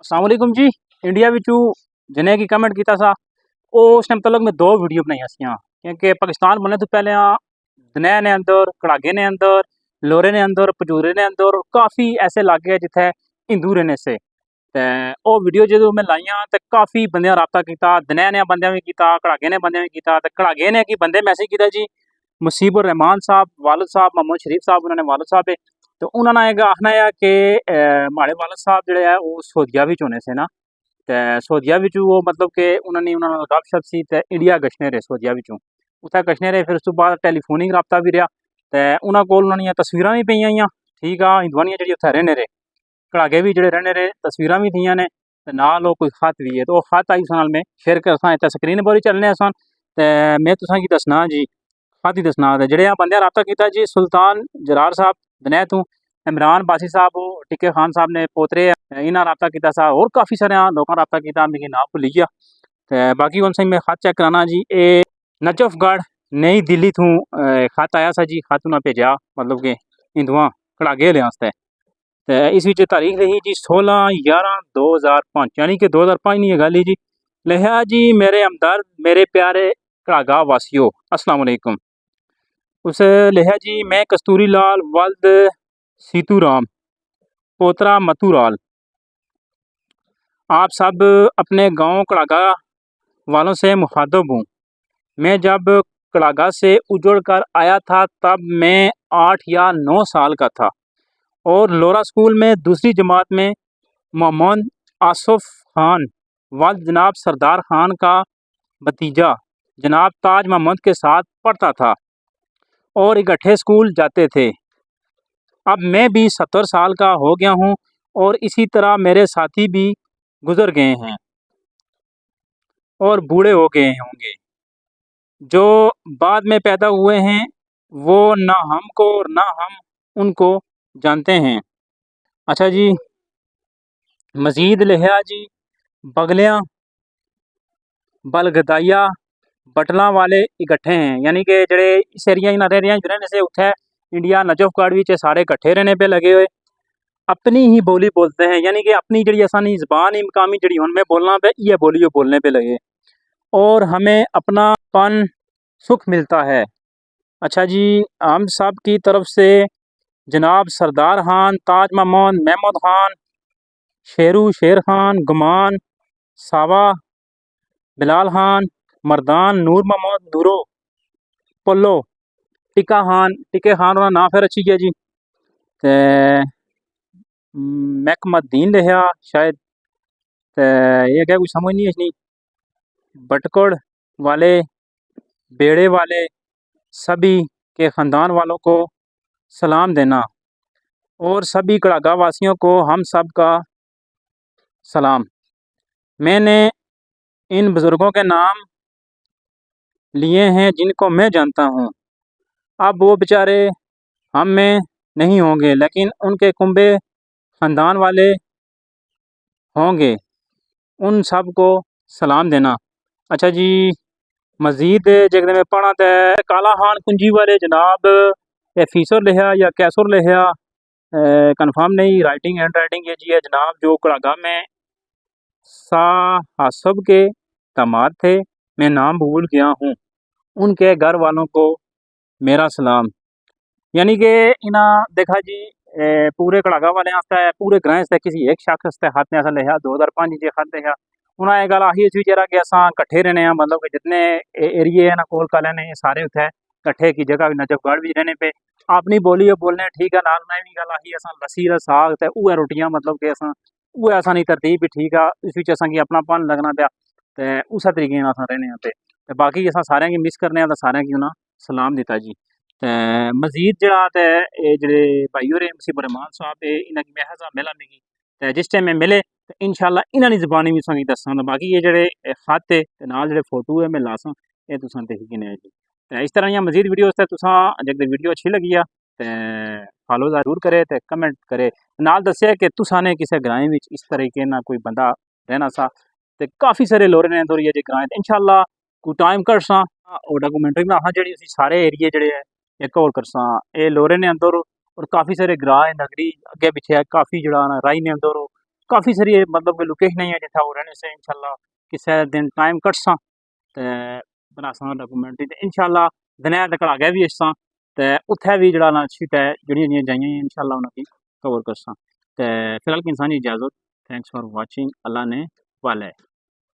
अस्सलाम वालेकुम जी। इंडिया विचू जिन्हें की कमेंट किया सा उस टाइम तलक मैं दो वीडियो बनाई सी, क्योंकि पाकिस्तान बनने तो पहले दनैह ने अंदर, कड़ागे ने अंदर, लोरे ने अंदर, पजूरे ने अंदर काफ़ी ऐसे इलाके है जिथे हिंदू रहने से। ते ओ वीडियो जो मैं लाइया तो काफ़ी बंद रबता किया, दनैह ने बंद भी किया, कड़ागे ने बंद भी किया। तो कड़ागे ने कि बंदे मैसेज किया जी मुसीबुर रहमान साहब, वालिद साहब मोहम्मद शरीफ साहब, उन्होंने वालिद साहब है। तो उन्होंने एक आखना है कि माड़े वालिद साहब जोड़े है वो सऊदिया भी होने से ना, तो सऊदिया भी वो मतलब कि उन्होंने गपशप सी तो इंडिया गश्ने रहे सऊदिया भी उत्थे गश्ने रहे। फिर उस तो बाद टैलीफोनिक रबता भी रहा। तो उन्होंने को उन्होंने तस्वीर भी पई हैं, ठीक आ हिंदुआ दी जी उत्थे रहने रहे, कड़ागे भी जोड़े रहने रहे, तस्वीर भी थी ने, तो नाल वो कोई खत भी है। तो खत आई उस मैं शेयर कर इतने स्क्रीन पर ही चलने सन। तो मैं तुसा की दसना जी, खत ही दसना जोड़े बंदे रबता किया जी सुल्तान जरार साहब दनैह तू, इमरान बासी साहब, टिके खान साहब ने पोतरे इन्हें रबता किया सा, और काफ़ी सारे लोगों रबता किया, मेरे नाम भुली गया। तो बाकी उनसे मैं खत चेक कराना जी। ये नजफगढ़ नई दिल्ली तू खत आया सा जी, खत उन्हें भेजा मतलब कि हिंदुआ कड़ागे लिहाज। तो इस तारीख रही जी 16/11/2005, यानी कि 2005 नहीं है गल जी। लिखा जी मेरे हमदर्द मेरे प्यारे कड़ागा वासियों अस्सलाम वालेकुम। उस लिखा जी मैं कस्तूरी लाल वल्द सीतू राम पोतरा मतूराल आप सब अपने गांव कड़ागा वालों से मुखातब हूँ। मैं जब कड़ागा से उजड़ कर आया था तब मैं 8 या 9 साल का था और लोरा स्कूल में दूसरी जमात में मोहम्मद आसफ खान वल्द जनाब सरदार खान का भतीजा जनाब ताज मोहम्मद के साथ पढ़ता था और इकट्ठे स्कूल जाते थे। अब मैं भी 70 साल का हो गया हूँ और इसी तरह मेरे साथी भी गुजर गए हैं और बूढ़े हो गए होंगे। जो बाद में पैदा हुए हैं वो ना हमको और ना हम उनको जानते हैं। अच्छा जी, मज़ीद लिखा जी बगलियाँ बलगदाइया बटलों वाले इकट्ठे हैं, यानी कि जड़े इस एरिया रह रहे रहने से उत्थे इंडिया नजफगढ़ भी सारे इकट्ठे रहने पे लगे हुए, अपनी ही बोली बोलते हैं, यानी कि अपनी जड़ी आसानी जबान ही मकामी जड़ी उनमें बोलना पे ये बोली बोलने पे लगे और हमें अपनापन सुख मिलता है। अच्छा जी, हम सब की तरफ से जनाब सरदार खान, ताज मोहम्मद, महमूद खान, शेरू शेर खान, गुमान सावा, बिलाल खान, मरदान, नूर मोहम्मद, नूरो पल्लो, टिके खान उन्होंने नाम फिर अच्छी किया जी। ते महकमद्दीन लिखा शायद, तो ये क्या कुछ समझ नहीं है। बटकोड़ वाले बेड़े वाले सभी के ख़ानदान वालों को सलाम देना और सभी कड़ागा वासियों को हम सब का सलाम। मैंने इन बुज़ुर्गों के नाम लिए हैं जिनको मैं जानता हूँ। अब वो बेचारे हम में नहीं होंगे लेकिन उनके कुंबे ख़ानदान वाले होंगे, उन सब को सलाम देना। अच्छा जी, मज़ीद जगह में पढ़ा तो काला खान कुंजी वाले जनाब फीसर लिखा या कैसर लिखा, कन्फर्म नहीं, राइटिंग हैंड राइटिंग ये जी है जनाब, जो कड़ागा में साहब के दामाद थे, मैं नाम भूल गया हूँ, उनके घर वालों को मेरा सलाम। यानी कि इना देखा जी पूरे कड़ागा वाले आस्ते पूरे ग्रां से किसी एक शख्स से हाथ ने ऐसा लिखा 2005 जी खत लिखा। उन्हें एक गल आखी इस जरा कि अस कट्ठे रहने, मतलब कि जितने एरिए हैं ना कोल काले ने सारे उत्थे कट्ठे की जगह भी नजफगढ़ भी रहने पे अपनी बोली बोलने ठीक है। नाल मैं भी गल आखी अस लस्सी दा साग ते उहे रोटियां, मतलब कि अस उहे असानी तरतीब भी ठीक आ, इस विच असां की अपनापन लगना पाया ते उस तरीके नाल अस रहने पे। ते बाकी अस सारे की मिस करने तो सारे की उन्हें सलाम दिता जी। ते मज़ीद जड़ा ते जेह्ड़े भाई होरें मुसीबत रहमान साहब इन्हां गी महज मिला मिगी, ते जिस टाइम मैं मिले ते इंशाअल्लाह इन्हां दी ज़बानी भी तुसें दस्सां। बाकी ये जेह्ड़े खत ते नाल जेह्ड़े फोटो है मैं लासां एह् तुसें दिक्खी किने जी। ते इस तरह दियां मज़ीद वीडियो ते तुसां जेकर वीडियो अच्छी लगी आ ते फॉलो जरूर करे ते कमेंट करे, नाल दस्से कि तुसां ने किसे ग्राएं विच इस तरीके ना कोई बंदा रहना सा ते काफ़ी सारे लोग ने दौरिया जे ग्राएं इंशाअल्लाह कोई टाइम कड्ढसां और डॉक्यूमेंट्री बनासां जेह्ड़ी उसी सारे एरिए जेह्ड़े है एक होर करसां। ये लोरे ने अंदर और काफ़ी सारे ग्रां है नगरी अग्गे पिछे है, काफ़ी जड़ा राई ने अंदर کافی ساری مطلب کہ لوکیشن ہے جتھے وہ رہنے سے انشاءاللہ کسے دن ٹائم کٹساں تے بناساں ڈاکومنٹری تے انشاءاللہ دنیا تے کڑاگے بھی اساں تے اتھے بھی جڑا نا شیٹ ہے جڑیاں جائیاں ہیں انشاءاللہ انہاں کی کور کرساں تے فی الحال کی انسانی اجازت تھینکس فار واچنگ اللہ نے والے